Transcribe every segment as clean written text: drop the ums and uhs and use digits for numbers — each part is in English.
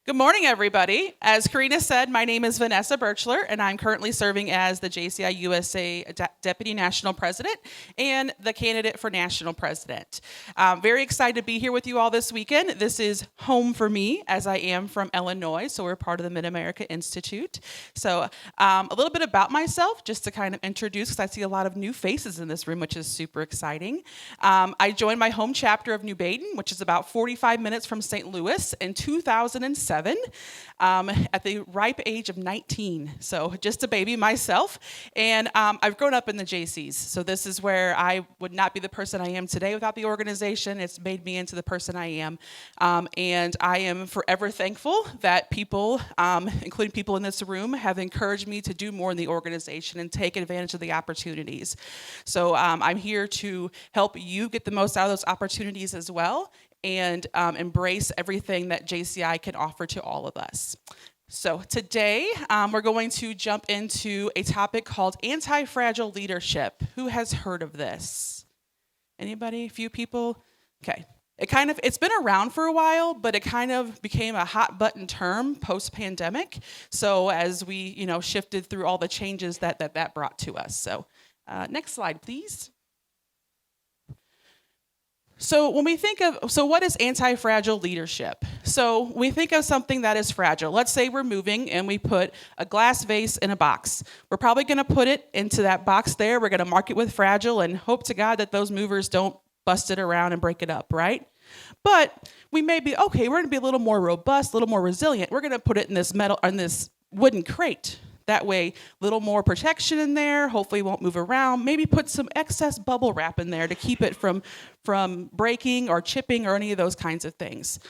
Good morning, everybody. As Karina said, my name is Vanessa Birchler, and I'm currently serving as the JCI USA Deputy National President and the candidate for National President. I'm very excited to be here with you all this weekend. This is home for me, as I am from Illinois, so we're part of the Mid-America Institute. So a little bit about myself, just to kind of introduce, because I see a lot of new faces in this room, which is super exciting. I joined my home chapter of New Baden, which is about 45 minutes from St. Louis, in 2007. At the ripe age of 19, so just a baby myself. And I've grown up in the JCs, so this is where I would not be the person I am today without the organization. It's made me into the person I am. And I am forever thankful that people, including people in this room, have encouraged me to do more in the organization and take advantage of the opportunities. So I'm here to help you get the most out of those opportunities as well, and embrace everything that JCI can offer to all of us. So today, we're going to jump into a topic called anti-fragile leadership. Who has heard of this? Anybody? A few people? Okay. It's been around for a while, but it kind of became a hot button term post-pandemic. So as we, shifted through all the changes that brought to us. So next slide, please. So when we think of, what is anti-fragile leadership? So we think of something that is fragile. Let's say we're moving and we put a glass vase in a box. We're probably going to put it into that box there. We're going to mark it with fragile and hope to God that those movers don't bust it around and break it up, right? But we may be, okay, we're going to be a little more robust, a little more resilient. We're going to put it in this wooden crate. That way, a little more protection in there, hopefully it won't move around. Maybe put some excess bubble wrap in there to keep it from breaking or chipping or any of those kinds of things.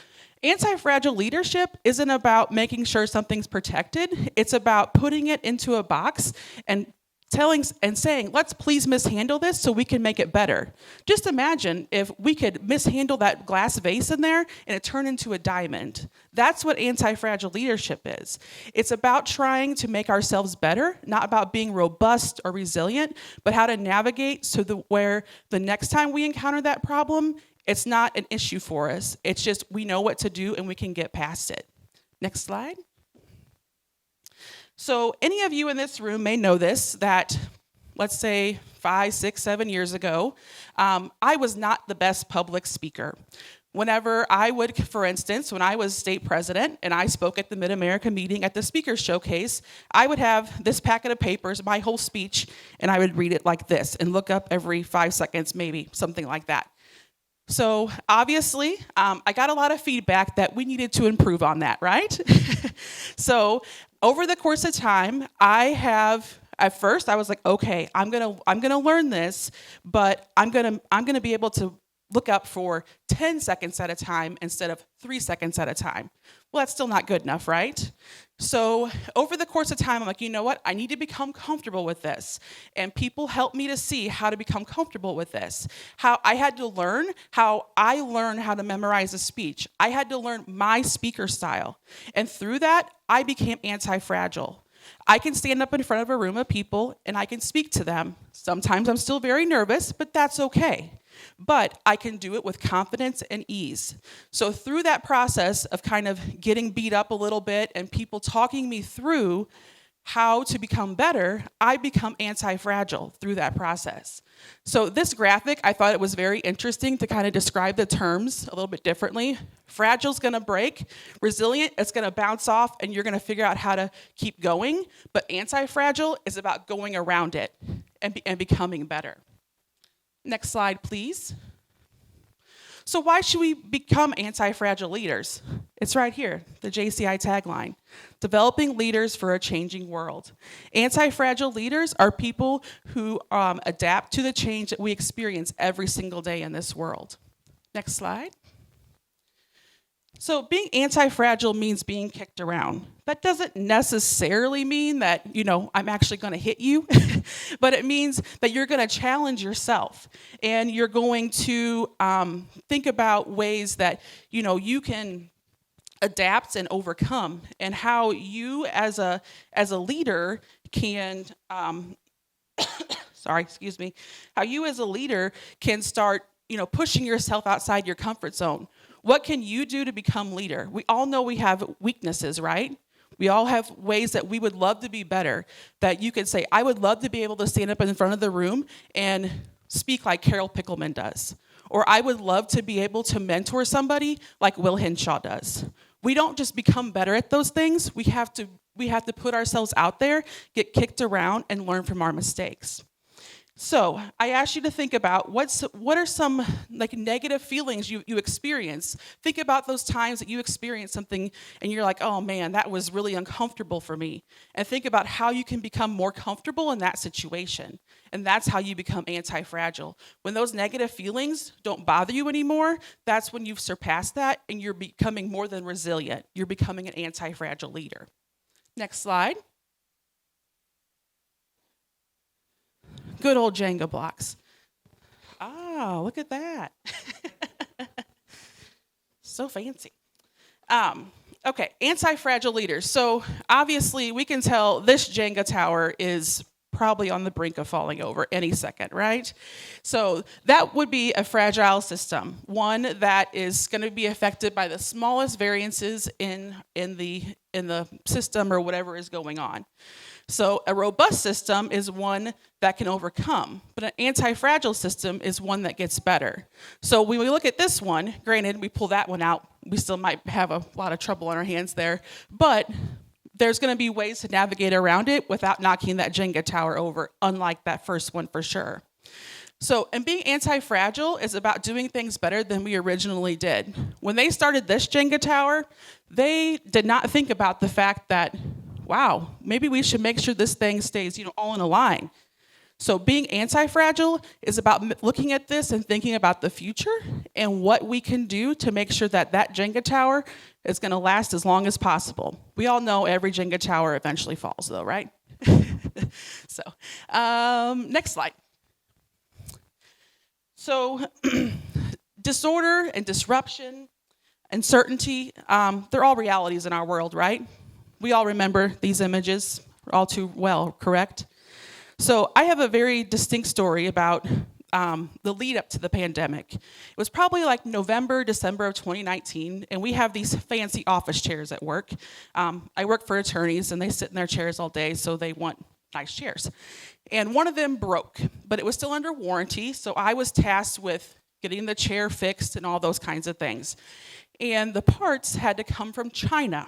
Anti-fragile leadership isn't about making sure something's protected. It's about putting it into a box and telling and saying, let's please mishandle this so we can make it better. Just imagine if we could mishandle that glass vase in there and it turned into a diamond. That's what anti-fragile leadership is. It's about trying to make ourselves better, not about being robust or resilient, but how to navigate where the next time we encounter that problem, it's not an issue for us. It's just we know what to do and we can get past it. Next slide. So any of you in this room may know this, that let's say 5, 6, 7 years ago, I was not the best public speaker. Whenever I would, for instance, when I was state president and I spoke at the Mid-America meeting at the Speakers Showcase, I would have this packet of papers, my whole speech, and I would read it like this and look up every 5 seconds, maybe, something like that. So obviously, I got a lot of feedback that we needed to improve on that, right? So over the course of time, at first I was like, okay, I'm gonna learn this, but I'm gonna be able to look up for 10 seconds at a time instead of 3 seconds at a time. Well, that's still not good enough, right? So over the course of time, I'm like, you know what? I need to become comfortable with this. And people helped me to see how to become comfortable with this. How I had to learn how I learned how to memorize a speech. I had to learn my speaker style. And through that, I became anti-fragile. I can stand up in front of a room of people and I can speak to them. Sometimes I'm still very nervous, but that's okay. But I can do it with confidence and ease. So through that process of kind of getting beat up a little bit and people talking me through how to become better, I become anti-fragile through that process. So this graphic, I thought it was very interesting to kind of describe the terms a little bit differently. Fragile's gonna break, resilient, it's gonna bounce off, and you're gonna figure out how to keep going. But anti-fragile is about going around it and becoming better. Next slide, please. So why should we become anti-fragile leaders? It's right here, the JCI tagline, developing leaders for a changing world. Anti-fragile leaders are people who adapt to the change that we experience every single day in this world. Next slide. So being anti-fragile means being kicked around. That doesn't necessarily mean that, I'm actually going to hit you, but it means that you're going to challenge yourself and you're going to think about ways that, you can adapt and overcome, and how you as a leader can, how you as a leader can start, pushing yourself outside your comfort zone. What can you do to become leader? We all know we have weaknesses, right? We all have ways that we would love to be better, that you could say, I would love to be able to stand up in front of the room and speak like Carol Pickleman does. Or I would love to be able to mentor somebody like Will Henshaw does. We don't just become better at those things. We have to put ourselves out there, get kicked around, and learn from our mistakes. So I asked you to think about what are some like negative feelings you experience. Think about those times that you experience something and you're like, oh man, that was really uncomfortable for me. And think about how you can become more comfortable in that situation. And that's how you become anti-fragile. When those negative feelings don't bother you anymore, that's when you've surpassed that and you're becoming more than resilient. You're becoming an anti-fragile leader. Next slide. Good old Jenga blocks. Oh, look at that. So fancy. Okay, anti-fragile leaders. So obviously we can tell this Jenga tower is probably on the brink of falling over any second, right? So that would be a fragile system, one that is going to be affected by the smallest variances in the system or whatever is going on. So a robust system is one that can overcome, but an anti-fragile system is one that gets better. So when we look at this one, granted, we pull that one out, we still might have a lot of trouble on our hands there, but there's going to be ways to navigate around it without knocking that Jenga tower over, unlike that first one for sure. So, and being anti-fragile is about doing things better than we originally did. When they started this Jenga tower, they did not think about the fact that, wow, maybe we should make sure this thing stays, all in a line. So being anti-fragile is about looking at this and thinking about the future and what we can do to make sure that that Jenga tower is going to last as long as possible. We all know every Jenga tower eventually falls, though, right? So, next slide. So, disorder and disruption, uncertainty, they're all realities in our world, right? We all remember these images all too well, correct? So I have a very distinct story about the lead up to the pandemic. It was probably like November, December of 2019, and we have these fancy office chairs at work. I work for attorneys, and they sit in their chairs all day, so they want nice chairs. And one of them broke, but it was still under warranty, so I was tasked with getting the chair fixed and all those kinds of things. And the parts had to come from China.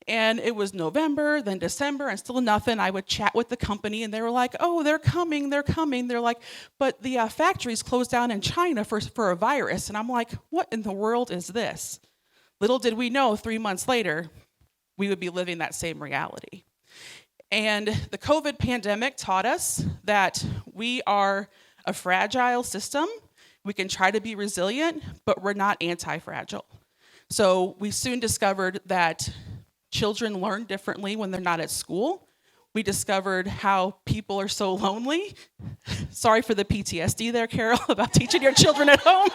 And it was November, then December, and still nothing. I would chat with the company, and they were like, oh, they're coming. They're like, but the factory's closed down in China for a virus. And I'm like, what in the world is this? Little did we know, 3 months later, we would be living that same reality. And the COVID pandemic taught us that we are a fragile system. We can try to be resilient, but we're not anti-fragile. So we soon discovered that children learn differently when they're not at school. We discovered how people are so lonely. Sorry for the PTSD there, Carol, about teaching your children at home.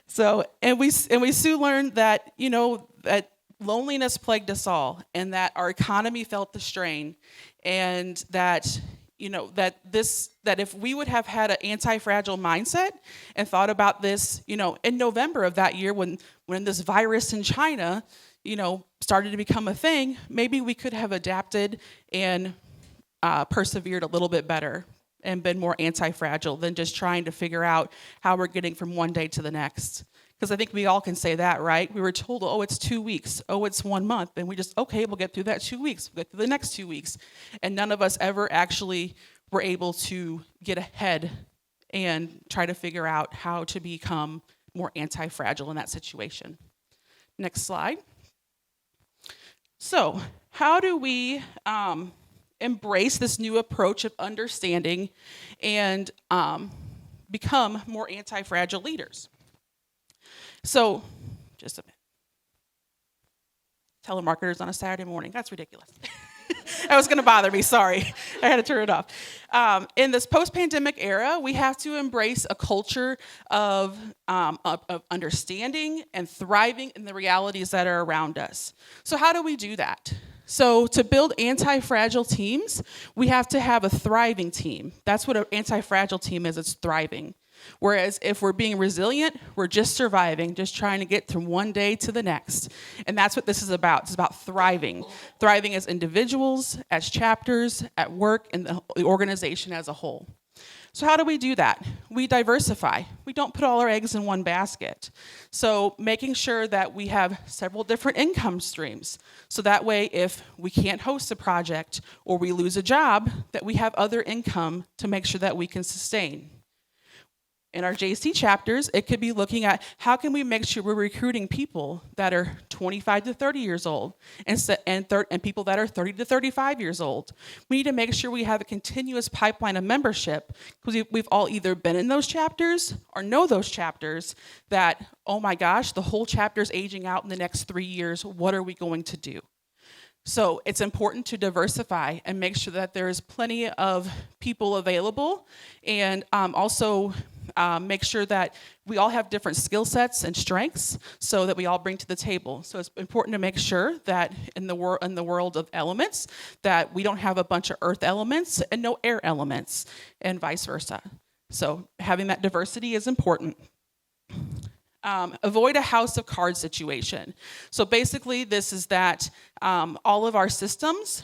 So, and we soon learned that, that loneliness plagued us all, and that our economy felt the strain, and that, that if we would have had an anti-fragile mindset and thought about this, in November of that year when this virus in China, started to become a thing, maybe we could have adapted and persevered a little bit better and been more anti-fragile than just trying to figure out how we're getting from one day to the next. Because I think we all can say that, right? We were told, oh, it's 2 weeks. Oh, it's 1 month. And we just, okay, we'll get through that 2 weeks. We'll get through the next 2 weeks. And none of us ever actually were able to get ahead and try to figure out how to become more anti-fragile in that situation. Next slide. So how do we embrace this new approach of understanding and become more anti-fragile leaders? So, just a minute. Telemarketers on a Saturday morning. That's ridiculous. That was going to bother me. Sorry. I had to turn it off. In this post-pandemic era, we have to embrace a culture of understanding and thriving in the realities that are around us. So how do we do that? So to build anti-fragile teams, we have to have a thriving team. That's what an anti-fragile team is. It's thriving. Whereas if we're being resilient, we're just surviving, just trying to get from one day to the next. And that's what this is about. It's about thriving. Thriving as individuals, as chapters, at work, and the organization as a whole. So how do we do that? We diversify. We don't put all our eggs in one basket. So making sure that we have several different income streams. So that way, if we can't host a project or we lose a job, that we have other income to make sure that we can sustain. In our JC chapters, it could be looking at how can we make sure we're recruiting people that are 25 to 30 years old and people that are 30 to 35 years old. We need to make sure we have a continuous pipeline of membership because we've all either been in those chapters or know those chapters that, oh my gosh, the whole chapter's aging out in the next 3 years. What are we going to do? So it's important to diversify and make sure that there is plenty of people available and also make sure that we all have different skill sets and strengths so that we all bring to the table. So it's important to make sure that in the world of elements that we don't have a bunch of earth elements and no air elements and vice versa. So having that diversity is important. Avoid a house of cards situation. So basically this is that all of our systems,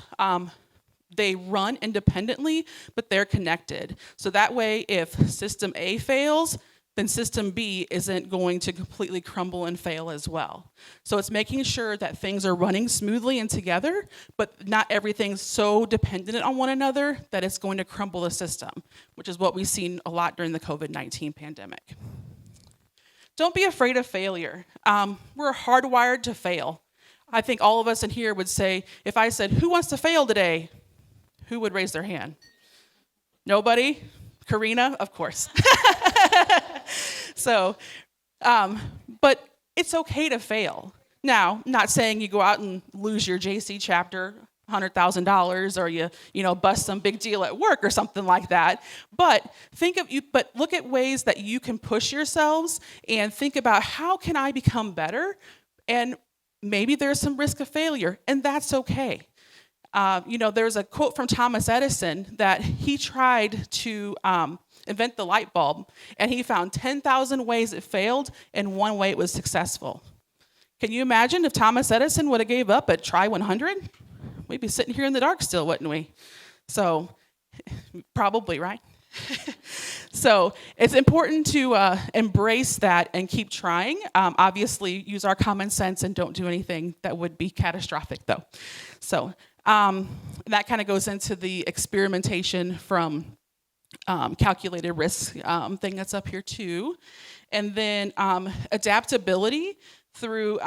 they run independently, but they're connected. So that way, if system A fails, then system B isn't going to completely crumble and fail as well. So it's making sure that things are running smoothly and together, but not everything's so dependent on one another that it's going to crumble the system, which is what we've seen a lot during the COVID-19 pandemic. Don't be afraid of failure. We're hardwired to fail. I think all of us in here would say, if I said, who wants to fail today? Who would raise their hand? Nobody? Karina? Of course. So, but it's okay to fail. Now, not saying you go out and lose your JC chapter, $100,000, or you bust some big deal at work or something like that. But look at ways that you can push yourselves and think about how can I become better? And maybe there's some risk of failure, and that's okay. There's a quote from Thomas Edison that he tried to invent the light bulb, and he found 10,000 ways it failed, and one way it was successful. Can you imagine if Thomas Edison would have gave up at try 100? We'd be sitting here in the dark still, wouldn't we? So, probably, right? So it's important to embrace that and keep trying. Obviously, use our common sense and don't do anything that would be catastrophic, though. So that kind of goes into the experimentation from calculated risk thing that's up here too. And then adaptability through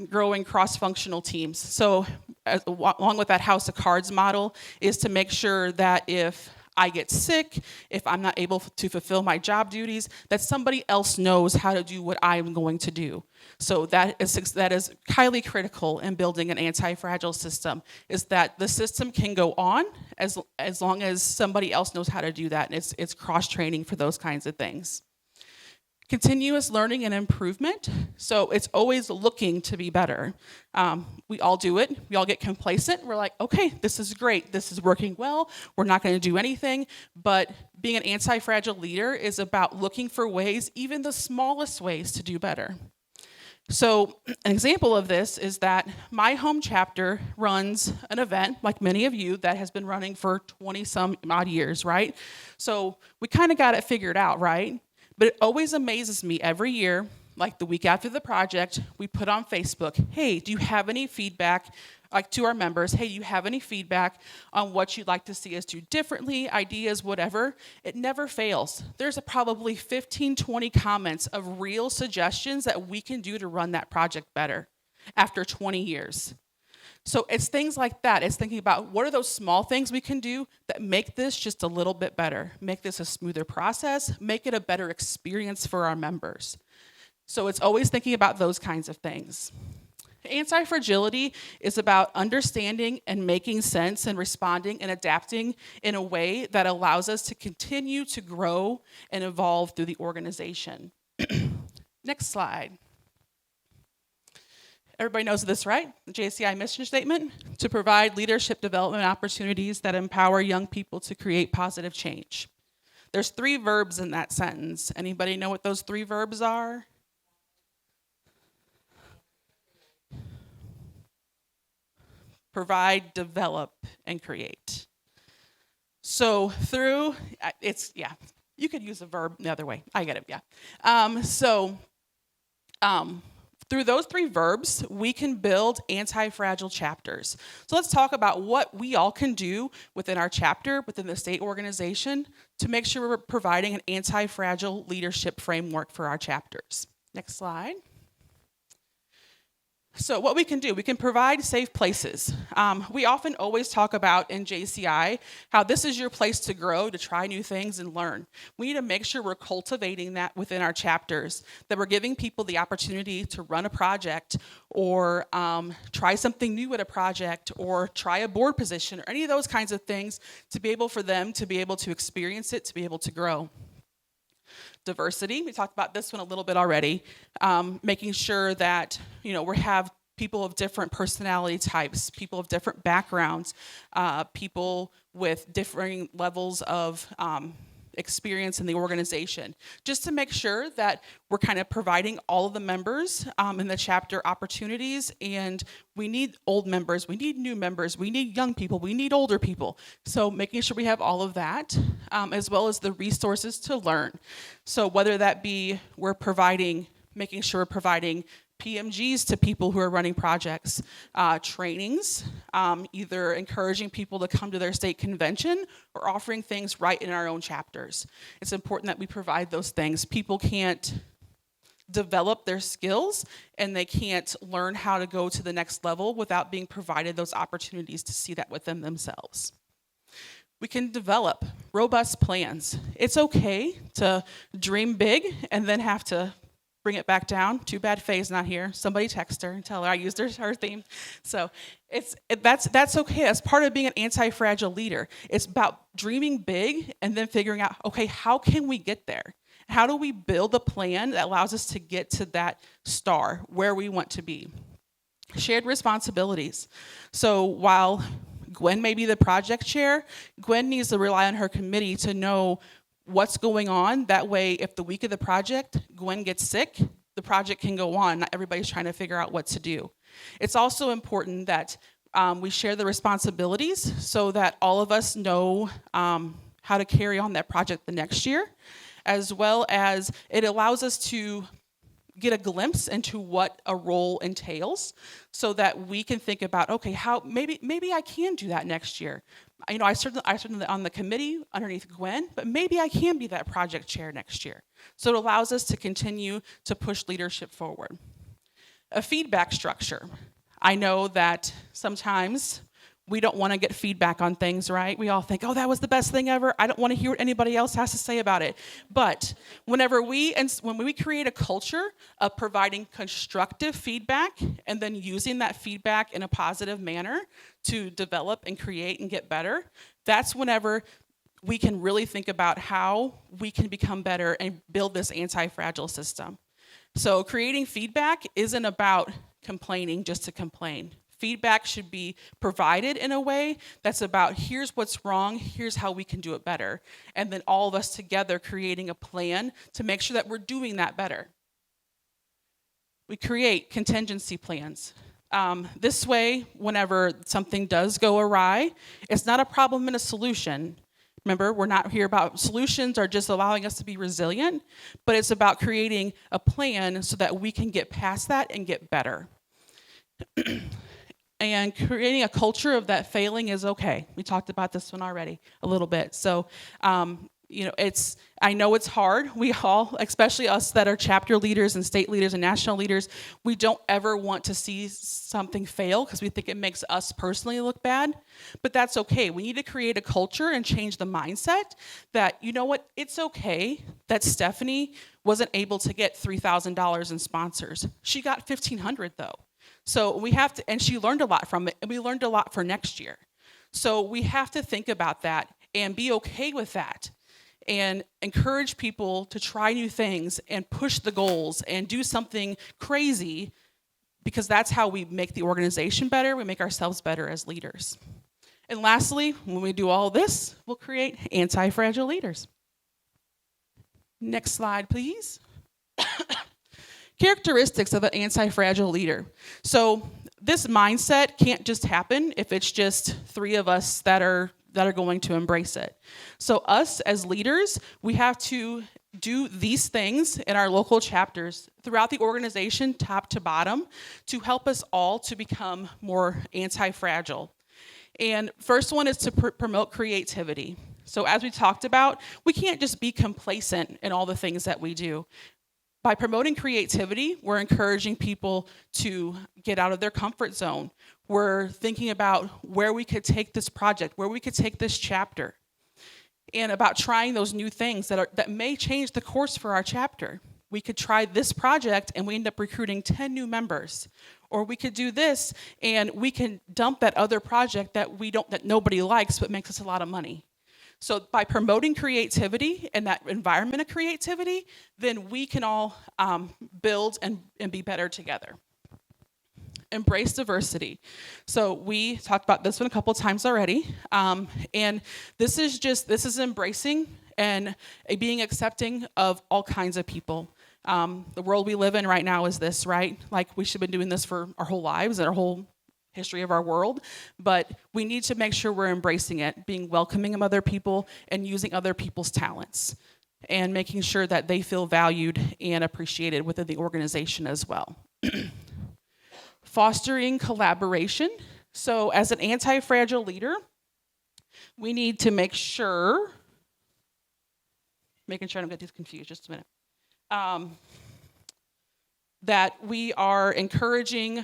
growing cross-functional teams. So along with that house of cards model is to make sure that if I get sick, if I'm not able to fulfill my job duties, that somebody else knows how to do what I'm going to do. So that is highly critical in building an anti-fragile system, is that the system can go on as long as somebody else knows how to do that, and it's cross-training for those kinds of things. Continuous learning and improvement. So it's always looking to be better. We all do it. We all get complacent. We're like, okay, this is great. This is working well. We're not going to do anything. But being an anti-fragile leader is about looking for ways, even the smallest ways, to do better. So an example of this is that my home chapter runs an event, like many of you, that has been running for 20-some odd years, right? So we kind of got it figured out, right? But it always amazes me every year, like the week after the project, we put on Facebook, hey, do you have any feedback, like to our members, hey, you have any feedback on what you'd like to see us do differently, ideas, whatever? It never fails. There's probably 15, 20 comments of real suggestions that we can do to run that project better after 20 years. So it's things like that. It's thinking about what are those small things we can do that make this just a little bit better, make this a smoother process, make it a better experience for our members. So it's always thinking about those kinds of things. Anti-fragility is about understanding and making sense and responding and adapting in a way that allows us to continue to grow and evolve through the organization. Next slide. Everybody knows this, right? The JCI mission statement: to provide leadership development opportunities that empower young people to create positive change. There's 3 verbs in that sentence. Anybody know what those 3 verbs are? Provide, develop, and create. So you could use a verb the other way. I get it, yeah. Through those 3 verbs, we can build anti-fragile chapters. So let's talk about what we all can do within our chapter, within the state organization, to make sure we're providing an anti-fragile leadership framework for our chapters. Next slide. So what we can do, we can provide safe places. We often always talk about in JCI how this is your place to grow, to try new things and learn. We need to make sure we're cultivating that within our chapters, that we're giving people the opportunity to run a project or try something new at a project or try a board position or any of those kinds of things to be able for them to be able to experience it, to be able to grow. Diversity, we talked about this one a little bit already, making sure that we have people of different personality types, people of different backgrounds, people with differing levels of experience in the organization, just to make sure that we're kind of providing all of the members in the chapter opportunities. And we need old members, we need new members, we need young people, we need older people. So making sure we have all of that, as well as the resources to learn. So whether that be making sure we're providing PMGs to people who are running projects, trainings, either encouraging people to come to their state convention or offering things right in our own chapters. It's important that we provide those things. People can't develop their skills and they can't learn how to go to the next level without being provided those opportunities to see that within themselves. We can develop robust plans. It's okay to dream big and then have to bring it back down. Too bad Faye's not here. Somebody text her and tell her I used her theme. So that's okay. That's part of being an anti-fragile leader. It's about dreaming big and then figuring out, okay, how can we get there? How do we build a plan that allows us to get to that star where we want to be? Shared responsibilities. So while Gwen may be the project chair, Gwen needs to rely on her committee to know what's going on. That way, if the week of the project, Gwen gets sick, the project can go on. Not everybody's trying to figure out what to do. It's also important that we share the responsibilities so that all of us know how to carry on that project the next year, as well as it allows us to get a glimpse into what a role entails so that we can think about, okay, how maybe I can do that next year. I served on the committee underneath Gwen, but maybe I can be that project chair next year. So it allows us to continue to push leadership forward. A feedback structure. I know that sometimes we don't want to get feedback on things, right? We all think, oh, that was the best thing ever. I don't want to hear what anybody else has to say about it. But when we create a culture of providing constructive feedback and then using that feedback in a positive manner to develop and create and get better, that's whenever we can really think about how we can become better and build this anti-fragile system. So creating feedback isn't about complaining just to complain. Feedback should be provided in a way that's about here's what's wrong, here's how we can do it better. And then all of us together creating a plan to make sure that we're doing that better. We create contingency plans. This way, whenever something does go awry, it's not a problem and a solution. Remember, we're not here about solutions or just allowing us to be resilient, but it's about creating a plan so that we can get past that and get better. And creating a culture of that failing is okay. We talked about this one already a little bit. So, I know it's hard. We all, especially us that are chapter leaders and state leaders and national leaders, we don't ever want to see something fail because we think it makes us personally look bad. But that's okay. We need to create a culture and change the mindset that, you know what, it's okay that Stephanie wasn't able to get $3,000 in sponsors. She got $1,500 though. So we have to, and she learned a lot from it, and we learned a lot for next year. So we have to think about that and be okay with that and encourage people to try new things and push the goals and do something crazy because that's how we make the organization better, we make ourselves better as leaders. And lastly, when we do all this, we'll create anti-fragile leaders. Next slide, please. Characteristics of an anti-fragile leader. So this mindset can't just happen if it's just three of us that are going to embrace it. So us as leaders, we have to do these things in our local chapters throughout the organization, top to bottom, to help us all to become more anti-fragile. And first one is to promote creativity. So as we talked about, we can't just be complacent in all the things that we do. By promoting creativity, we're encouraging people to get out of their comfort zone. We're thinking about where we could take this project, where we could take this chapter, and about trying those new things that may change the course for our chapter. We could try this project and we end up recruiting 10 new members. Or we could do this and we can dump that other project that nobody likes but makes us a lot of money. So by promoting creativity and that environment of creativity, then we can all build and be better together. Embrace diversity. So we talked about this one a couple of times already. And this is embracing and being accepting of all kinds of people. The world we live in right now is this, right? Like we should have been doing this for our whole lives and our whole history of our world, but we need to make sure we're embracing it, being welcoming of other people and using other people's talents and making sure that they feel valued and appreciated within the organization as well. Fostering collaboration. So as an anti-fragile leader, we need to making sure I don't get these confused, just a minute, that we are encouraging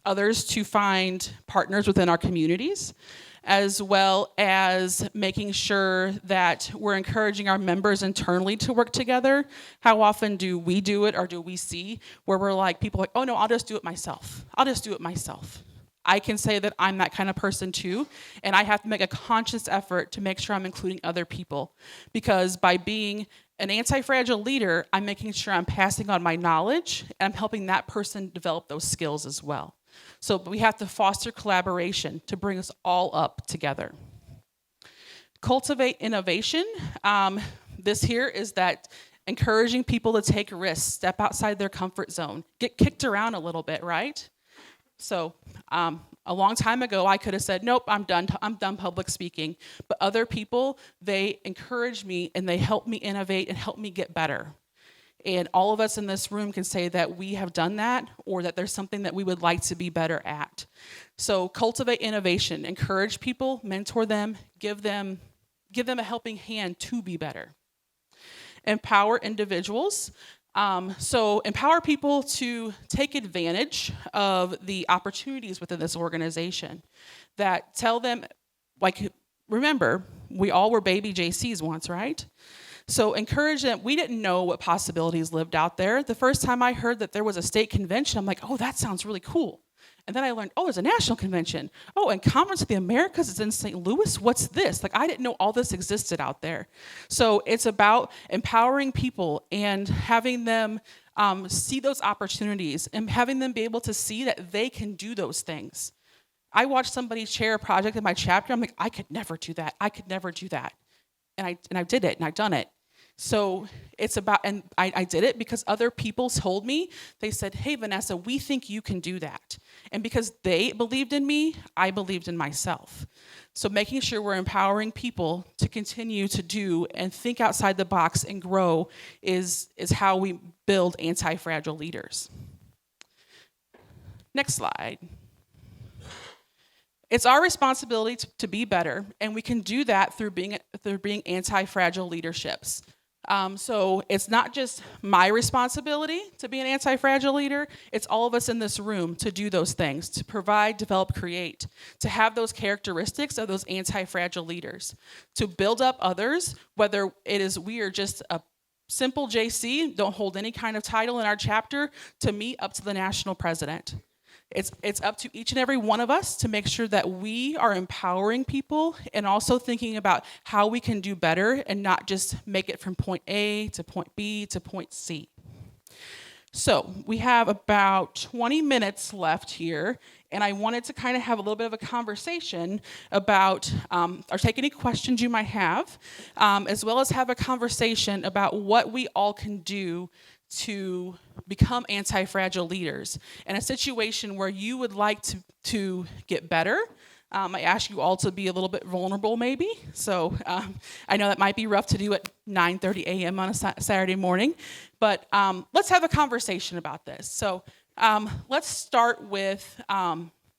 others to find partners within our communities, as well as making sure that we're encouraging our members internally to work together. How often do we do it, or do we see where we're like, people are like, oh no, I'll just do it myself. I can say that I'm that kind of person too, and I have to make a conscious effort to make sure I'm including other people. Because by being an anti-fragile leader, I'm making sure I'm passing on my knowledge, and I'm helping that person develop those skills as well. So we have to foster collaboration to bring us all up together. Cultivate innovation. This here is that encouraging people to take risks, step outside their comfort zone, get kicked around a little bit, right? So a long time ago, I could have said, nope, I'm done public speaking. But other people, they encourage me and they help me innovate and help me get better. And all of us in this room can say that we have done that, or that there's something that we would like to be better at. So cultivate innovation, encourage people, mentor them, give them a helping hand to be better. Empower individuals. So empower people to take advantage of the opportunities within this organization. That tell them, like, remember, we all were baby JCs once, right? So encourage them. We didn't know what possibilities lived out there. The first time I heard that there was a state convention, I'm like, oh, that sounds really cool. And then I learned, oh, there's a national convention. Oh, and Conference of the Americas is in St. Louis. What's this? Like, I didn't know all this existed out there. So it's about empowering people and having them see those opportunities and having them be able to see that they can do those things. I watched somebody chair a project in my chapter. I'm like, I could never do that. And I did it, and I've done it. So it's about, and I did it because other people told me, they said, hey, Vanessa, we think you can do that. And because they believed in me, I believed in myself. So making sure we're empowering people to continue to do and think outside the box and grow is how we build anti-fragile leaders. Next slide. It's our responsibility to be better, and we can do that through being anti-fragile leaderships. So it's not just my responsibility to be an anti-fragile leader, it's all of us in this room to do those things, to provide, develop, create, to have those characteristics of those anti-fragile leaders, to build up others, whether it is we are just a simple JC, don't hold any kind of title in our chapter, to me up to the national president. It's up to each and every one of us to make sure that we are empowering people and also thinking about how we can do better and not just make it from point A to point B to point C. So we have about 20 minutes left here, and I wanted to kind of have a little bit of a conversation about, or take any questions you might have, as well as have a conversation about what we all can do to become anti-fragile leaders in a situation where you would like to get better. I ask you all to be a little bit vulnerable, maybe. So I know that might be rough to do at 9:30 a.m. on a Saturday morning, but let's have a conversation about this. So let's start with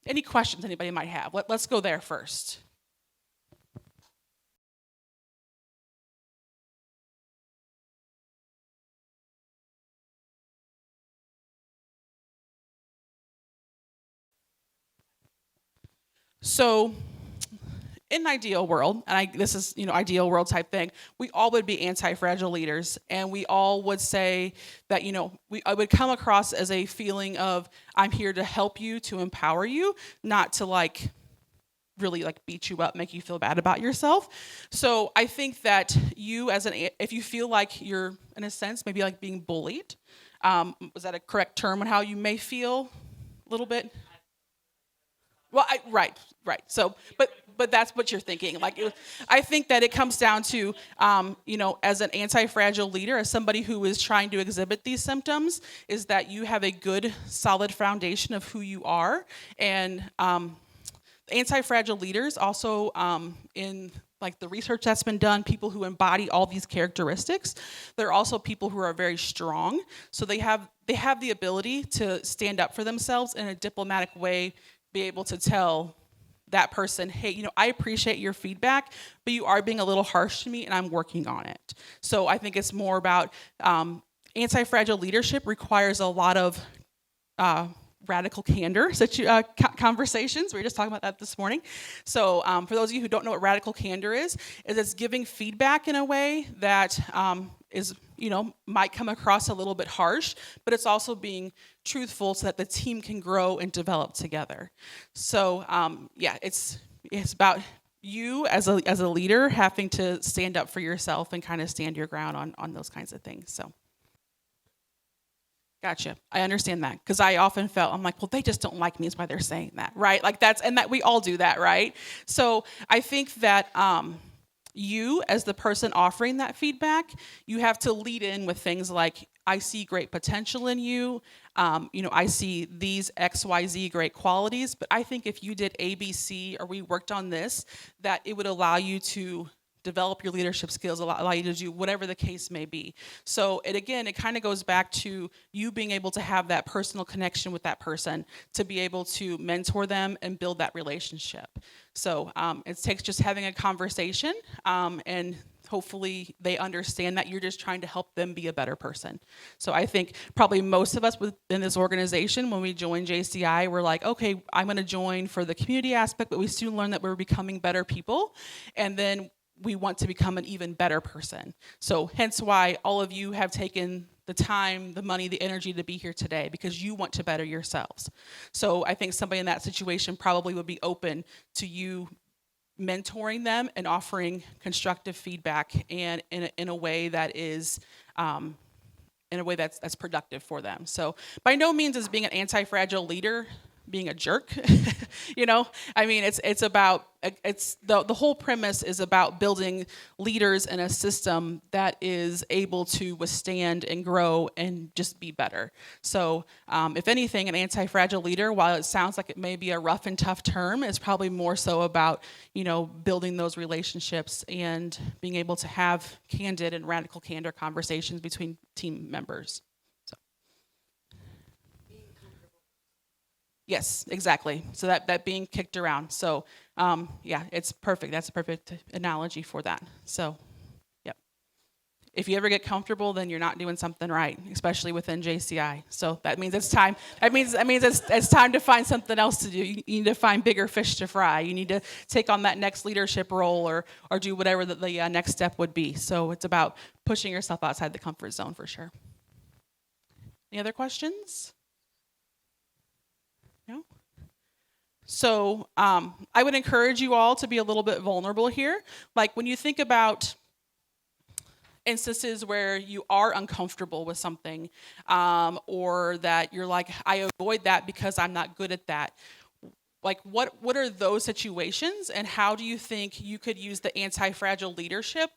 any questions anybody might have. Let's go there first. So in an ideal world, and this is ideal world type thing, we all would be anti-fragile leaders, and we all would say that I would come across as a feeling of I'm here to help you, to empower you, not to really beat you up, make you feel bad about yourself. So I think that you if you feel like you're in a sense maybe being bullied, was that a correct term on how you may feel a little bit? Well, right. So, but that's what you're thinking. I think that it comes down to, as an anti-fragile leader, as somebody who is trying to exhibit these symptoms, is that you have a good, solid foundation of who you are, and anti-fragile leaders also in the research that's been done, people who embody all these characteristics, they're also people who are very strong. So they have the ability to stand up for themselves in a diplomatic way, be able to tell that person, hey, I appreciate your feedback, but you are being a little harsh to me and I'm working on it. So I think it's more about anti-fragile leadership requires a lot of radical candor conversations. We were just talking about that this morning. So for those of you who don't know what radical candor is it's giving feedback in a way that is might come across a little bit harsh, but it's also being truthful so that the team can grow and develop together. So it's about you as a leader having to stand up for yourself and kind of stand your ground on those kinds of things. So gotcha. I understand that, because I often felt, I'm like, well, they just don't like me is why they're saying that, right? That we all do that, right? So I think that you, as the person offering that feedback, you have to lead in with things like, I see great potential in you. I see these XYZ great qualities, but I think if you did ABC or we worked on this, that it would allow you to develop your leadership skills, allow you to do whatever the case may be. So it kind of goes back to you being able to have that personal connection with that person, to be able to mentor them and build that relationship. So it takes just having a conversation, and hopefully they understand that you're just trying to help them be a better person. So I think probably most of us within this organization, when we joined JCI, we're like, okay, I'm going to join for the community aspect, but we soon learn that we're becoming better people, and then we want to become an even better person. So hence why all of you have taken the time, the money, the energy to be here today, because you want to better yourselves. So I think somebody in that situation probably would be open to you mentoring them and offering constructive feedback, and in a way that is that's productive for them. So by no means is being an anti-fragile leader being a jerk. It's about, the whole premise is about building leaders in a system that is able to withstand and grow and just be better. So if anything, an anti-fragile leader, while it sounds like it may be a rough and tough term, is probably more so about building those relationships and being able to have candid and radical candor conversations between team members. Yes, exactly. So that being kicked around. So it's perfect. That's a perfect analogy for that. So, yep. If you ever get comfortable, then you're not doing something right, especially within JCI. So that means it's time. That means it's time to find something else to do. You need to find bigger fish to fry. You need to take on that next leadership role, or do whatever the next step would be. So it's about pushing yourself outside the comfort zone for sure. Any other questions? No? So I would encourage you all to be a little bit vulnerable here. Like when you think about instances where you are uncomfortable with something, or that you're like, I avoid that because I'm not good at that. Like, what are those situations, and how do you think you could use the anti-fragile leadership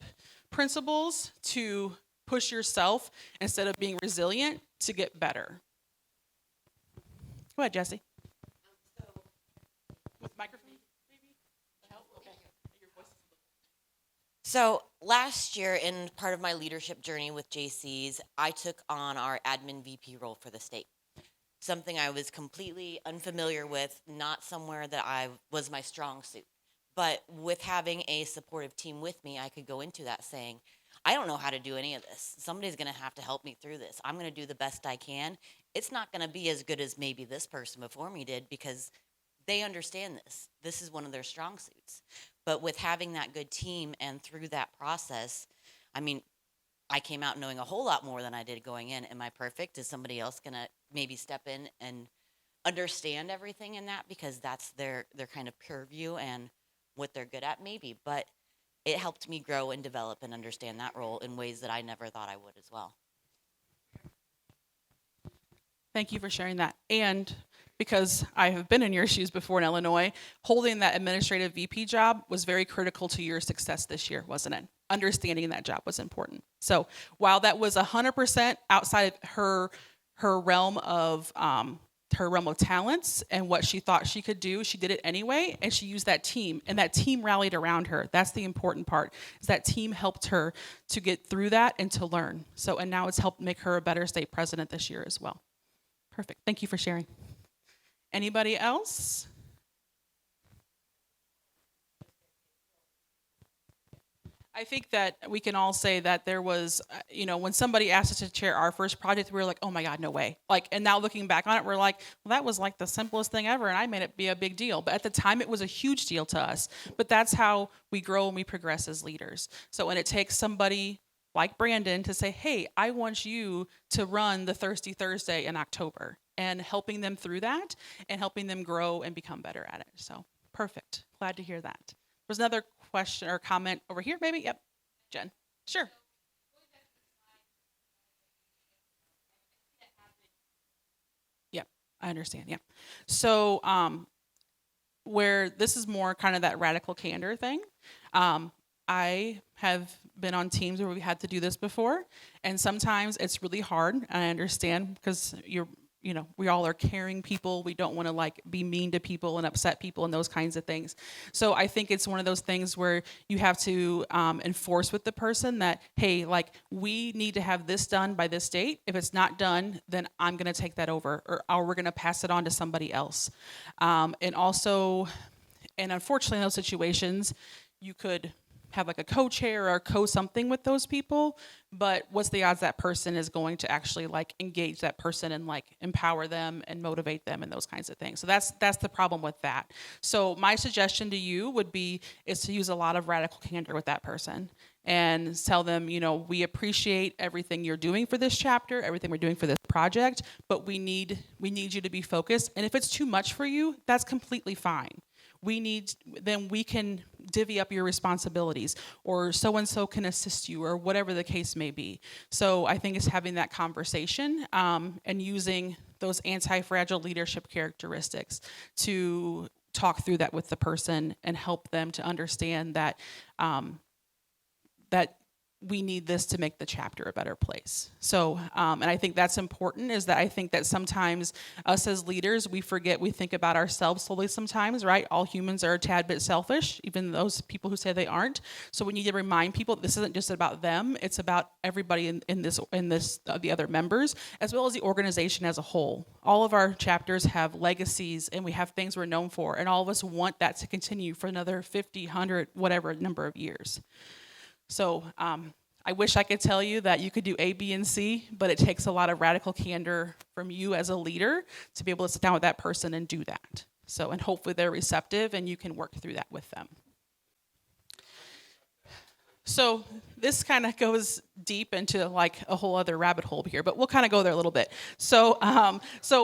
principles to push yourself instead of being resilient to get better? Go ahead, Jesse. With microphone, maybe? Help? Okay. Your voice is So last year, in part of my leadership journey with JC's, I took on our admin VP role for the state. Something I was completely unfamiliar with, not somewhere that I was my strong suit. But with having a supportive team with me, I could go into that saying, I don't know how to do any of this. Somebody's going to have to help me through this. I'm going to do the best I can. It's not going to be as good as maybe this person before me did because they understand this. This is one of their strong suits. But with having that good team and through that process, I mean, I came out knowing a whole lot more than I did going in. Am I perfect? Is somebody else going to maybe step in and understand everything in that because that's their kind of purview and what they're good at? Maybe. But it helped me grow and develop and understand that role in ways that I never thought I would as well. Thank you for sharing that. And because I have been in your shoes before in Illinois, holding that administrative VP job was very critical to your success this year, wasn't it? Understanding that job was important. So while that was 100% outside of her realm of talents and what she thought she could do, she did it anyway, and she used that team, and that team rallied around her. That's the important part, is that team helped her to get through that and to learn. So, and now it's helped make her a better state president this year as well. Perfect. Thank you for sharing. Anybody else? I think that we can all say that there was, when somebody asked us to chair our first project, we were like, oh my God, no way. Like, and now looking back on it, we're like, well, that was like the simplest thing ever, and I made it be a big deal. But at the time, it was a huge deal to us. But that's how we grow and we progress as leaders. So when it takes somebody like Brandon to say, hey, I want you to run the Thirsty Thursday in October, and helping them through that and helping them grow and become better at it. So perfect. Glad to hear that. There's another question or comment over here, maybe? Yep. Jen. Sure. Yep. I understand. Yep. So where this is more kind of that radical candor thing, I have been on teams where we had to do this before, and sometimes it's really hard, and I understand because we all are caring people. We don't want to like be mean to people and upset people and those kinds of things. So I think it's one of those things where you have to enforce with the person that, hey, like we need to have this done by this date. If it's not done, then I'm going to take that over, or we're going to pass it on to somebody else. And unfortunately in those situations, you could have like a co-chair or co-something with those people, but what's the odds that person is going to actually like engage that person and like empower them and motivate them and those kinds of things. So that's the problem with that. So my suggestion to you would be is to use a lot of radical candor with that person and tell them, we appreciate everything you're doing for this chapter, everything we're doing for this project, but we need you to be focused. And if it's too much for you, that's completely fine. Then we can divvy up your responsibilities, or so-and-so can assist you, or whatever the case may be. So I think it's having that conversation and using those anti-fragile leadership characteristics to talk through that with the person and help them to understand that that we need this to make the chapter a better place. So, and I think that's important, is that I think that sometimes us as leaders, we think about ourselves solely sometimes, right? All humans are a tad bit selfish, even those people who say they aren't. So we need to remind people this isn't just about them, it's about everybody in this the other members, as well as the organization as a whole. All of our chapters have legacies and we have things we're known for, and all of us want that to continue for another 50, 100, whatever number of years. So I wish I could tell you that you could do A, B, and C, but it takes a lot of radical candor from you as a leader to be able to sit down with that person and do that. So, and hopefully they're receptive and you can work through that with them. So this kind of goes deep into like a whole other rabbit hole here, but we'll kind of go there a little bit. So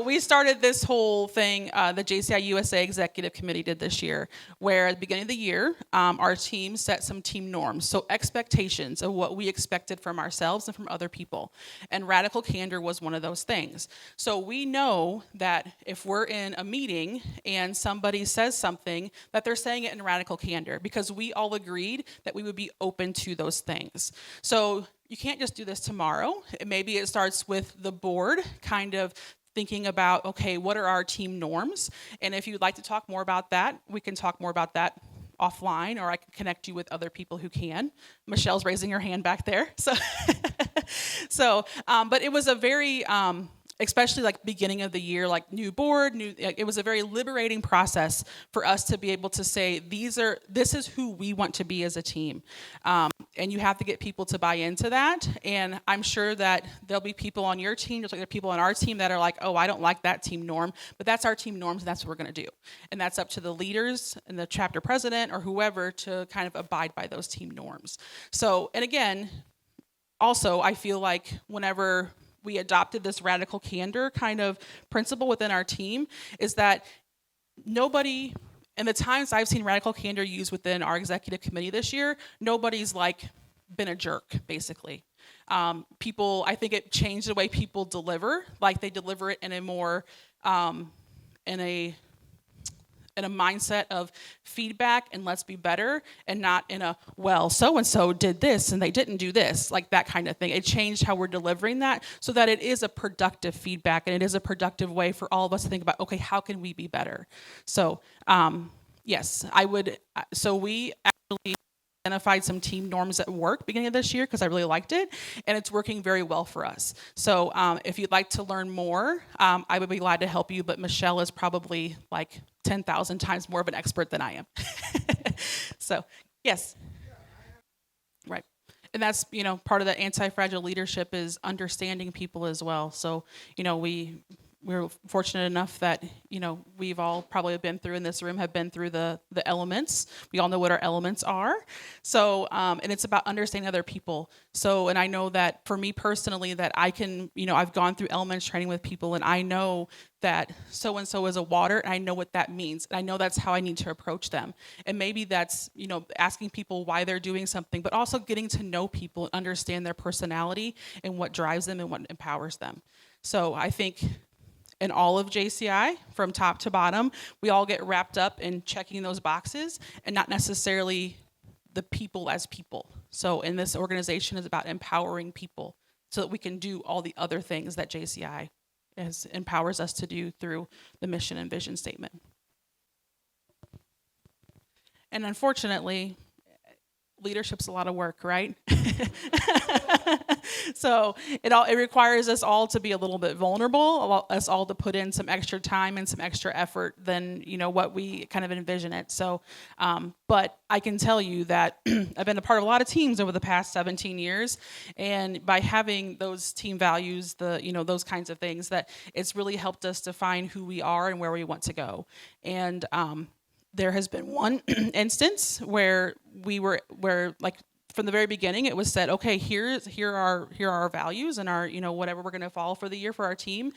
we started this whole thing, the JCI USA Executive Committee did this year, where at the beginning of the year, our team set some team norms, so expectations of what we expected from ourselves and from other people. And radical candor was one of those things. So we know that if we're in a meeting and somebody says something, that they're saying it in radical candor, because we all agreed that we would be open to those things. So you can't just do this tomorrow. Maybe it starts with the board kind of thinking about, okay, what are our team norms? And if you'd like to talk more about that, we can talk more about that offline, or I can connect you with other people who can. Michelle's raising her hand back there. But it was a very, especially like beginning of the year, like new board, it was a very liberating process for us to be able to say, this is who we want to be as a team. And you have to get people to buy into that. And I'm sure that there'll be people on your team, just like there are people on our team that are like, oh, I don't like that team norm, but that's our team norms and that's what we're gonna do. And that's up to the leaders and the chapter president or whoever to kind of abide by those team norms. So, and again, also, I feel like whenever we adopted this radical candor kind of principle within our team, is that nobody, and the times I've seen radical candor used within our executive committee this year, nobody's like been a jerk, basically. People, I think it changed the way people deliver, like they deliver it in a more, in a mindset of feedback and let's be better, and not in a, well, so-and-so did this and they didn't do this, like that kind of thing. It changed how we're delivering that so that it is a productive feedback and it is a productive way for all of us to think about, okay, how can we be better? So, yes, I would, so we actually identified some team norms at work beginning of this year because I really liked it, and it's working very well for us. So if you'd like to learn more, I would be glad to help you, but Michelle is probably like 10,000 times more of an expert than I am. So, yes. Right. And that's, part of the anti-fragile leadership is understanding people as well. So, we're fortunate enough that, we've all probably been through in this room, have been through the elements. We all know what our elements are. So, and it's about understanding other people. So, and I know that for me personally, that I can, I've gone through elements training with people, and I know that so-and-so is a water, and I know what that means. And I know that's how I need to approach them. And maybe that's, asking people why they're doing something, but also getting to know people and understand their personality and what drives them and what empowers them. So I think in all of JCI, from top to bottom, we all get wrapped up in checking those boxes and not necessarily the people as people. So in this organization is about empowering people so that we can do all the other things that JCI empowers us to do through the mission and vision statement. And unfortunately, leadership's a lot of work, right? So it requires us all to be a little bit vulnerable, us all to put in some extra time and some extra effort than what we kind of envision it. So, but I can tell you that I've been a part of a lot of teams over the past 17 years, and by having those team values, those kinds of things, that it's really helped us define who we are and where we want to go. And there has been one instance where like from the very beginning it was said, okay, here are our values and our whatever we're going to follow for the year for our team.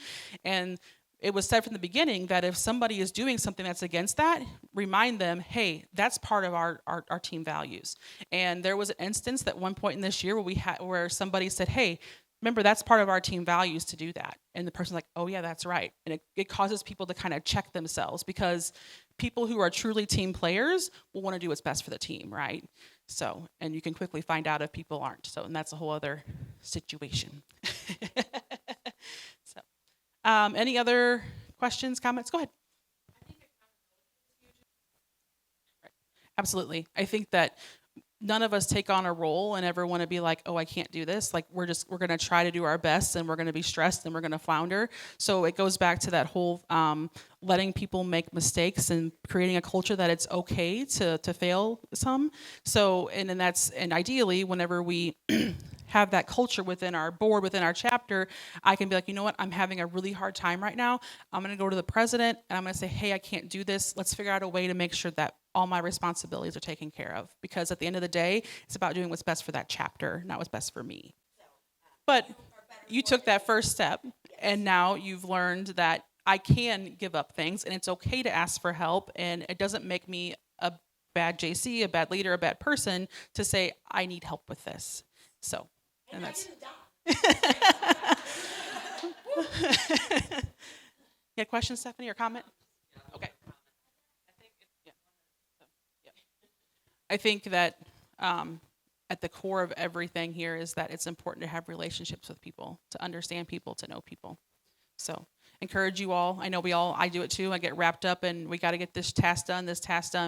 And it was said from the beginning that if somebody is doing something that's against that, remind them, hey, that's part of our team values. And there was an instance that one point in this year where somebody said, hey, remember, that's part of our team values to do that. And the person's like, oh yeah, that's right. And it causes people to kind of check themselves, because people who are truly team players will want to do what's best for the team, right? So, and you can quickly find out if people aren't. So, and that's a whole other situation. So, any other questions, comments? Go ahead. Absolutely. I think that none of us take on a role and ever want to be like, oh, I can't do this. Like we're going to try to do our best, and we're going to be stressed and we're going to flounder. So it goes back to that whole letting people make mistakes and creating a culture that it's okay to fail some. So, and ideally, whenever we have that culture within our board, within our chapter, I can be like, you know what, I'm having a really hard time right now. I'm going to go to the president and I'm going to say, hey, I can't do this. Let's figure out a way to make sure that all my responsibilities are taken care of. Because at the end of the day, it's about doing what's best for that chapter, not what's best for me. But you took that first step, and now you've learned that I can give up things, and it's okay to ask for help, and it doesn't make me a bad JC, a bad leader, a bad person to say, I need help with this. So, and that's... You had questions, Stephanie, or comment? Okay. I think that at the core of everything here is that it's important to have relationships with people, to understand people, to know people. So encourage you all. I know I do it too. I get wrapped up and we got to get this task done,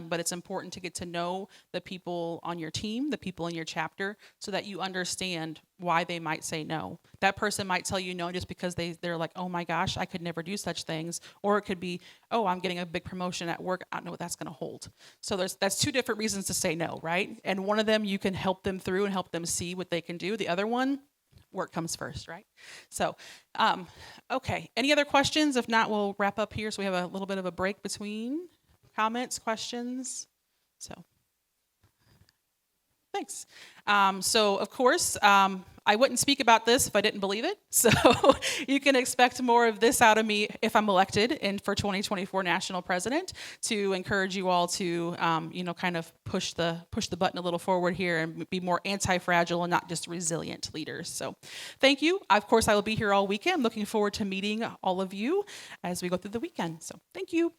but it's important to get to know the people on your team, the people in your chapter, so that you understand why they might say no. That person might tell you no just because they're like, oh my gosh, I could never do such things. Or it could be, oh, I'm getting a big promotion at work. I don't know what that's going to hold. So that's two different reasons to say no, right? And one of them, you can help them through and help them see what they can do. The other one, work comes first, right? So, okay. Any other questions? If not, we'll wrap up here. So we have a little bit of a break between comments, questions. So, thanks. So, of course, I wouldn't speak about this if I didn't believe it. So you can expect more of this out of me if I'm elected for 2024 national president, to encourage you all to, kind of push the button a little forward here and be more anti-fragile and not just resilient leaders. So thank you. Of course, I will be here all weekend. Looking forward to meeting all of you as we go through the weekend. So thank you.